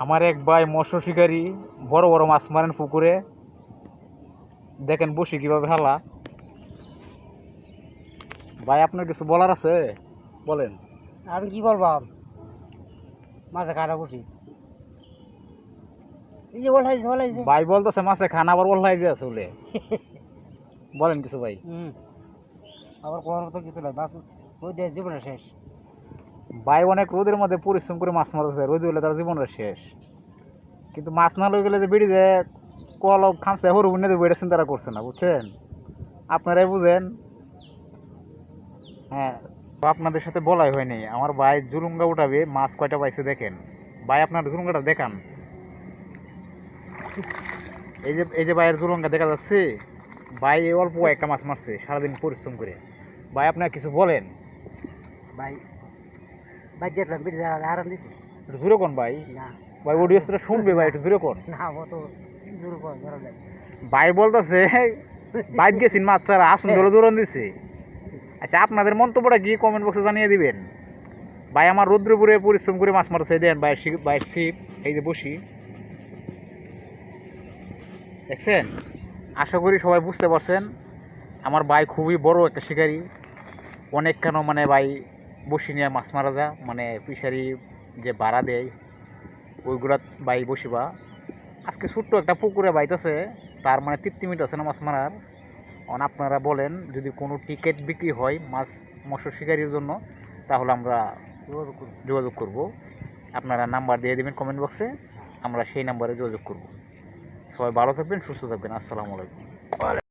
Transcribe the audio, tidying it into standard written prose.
আমার এক ভাই মৎস্য শিকারী বড় বড় মাছ মারেন পুকুরে। দেখেন বসি কিভাবে হালা। ভাই আপনার কিছু বলার আছে বলেন। আমি কি বলবাম, মাঝে কাটা বসি এই যে বলাইছে ভাই বলতেছে মাছে খানা আবার বললাই দিয়ে আসলে বলেন কিছু ভাই। আবার কোয়ার মতো কিছু নাই, মাছ ওই দিয়ে জীবনে শেষ। ভাই অনেক রোদের মধ্যে পরিশ্রম করে মাছ মারতেছে, রোদ হলে তার জীবনের শেষ। কিন্তু মাছ না লই গেলে যে বেড়ি যে কল খামছে হরু বুনে দেবো এটা চিন্তা করছে না, বুঝছেন? আপনারাই বুঝেন। হ্যাঁ, তো আপনাদের সাথে বলাই হয়নি। আমার ভাই জুলুঙ্গা উঠাবে, মাছ কয়টা পাইছে দেখেন। ভাই আপনার জুলুঙ্গাটা দেখান। এই যে ভাইয়ের জুলুঙ্গা দেখা যাচ্ছে। ভাই এই অল্প একটা মাছ মারছে সারাদিন পরিশ্রম করে। ভাই আপনার কিছু বলেন। ভাই ভাই দেখলাম বেড়ে আরাম দিছি একটু জোরে কোন ভাই। না ভাই অডিয়েন্সরা শুনবে ভাই, একটু জোরে কোন। না ও তো জোর কর ধরা নাই। ভাই বলতেছে বাইক গেছিন মাছ ছাড়া আসুন ধরে দৌড়ান দিছে। আচ্ছা আপনাদের মন্তব্যটা কি কমেন্ট বক্সে জানিয়ে দিবেন। ভাই আমার রৌদ্রপুরে পরিশ্রম করে মাছ মারছে দেন ভাইয়ের ছিপ এই যে বসি দেখছেন। আশা করি সবাই বুঝতে পারছেন আমার ভাই খুবই বড় একটা শিকারী। অনেক কেন মানে ভাই বসি নিয়ে মাছ মারা যা, মানে ফিশারি যে ভাড়া দেয় ওইগুলা ভাই বসিবা। আজকে ছোট্ট একটা পুকুরে বাইতেছে, তার মানে 30 মিনিট আছে না মাছ মারার। আপনারা বলেন যদি কোনো টিকিট বিক্রি হয় মাছ মৎস্য শিকারির জন্য, তাহলে আমরা যোগাযোগ করব। আপনারা নাম্বার দিয়ে দেবেন কমেন্ট বক্সে, আমরা সেই নাম্বারে যোগাযোগ করব। সবাই ভালো থাকবেন, সুস্থ থাকবেন। আসসালামু আলাইকুম।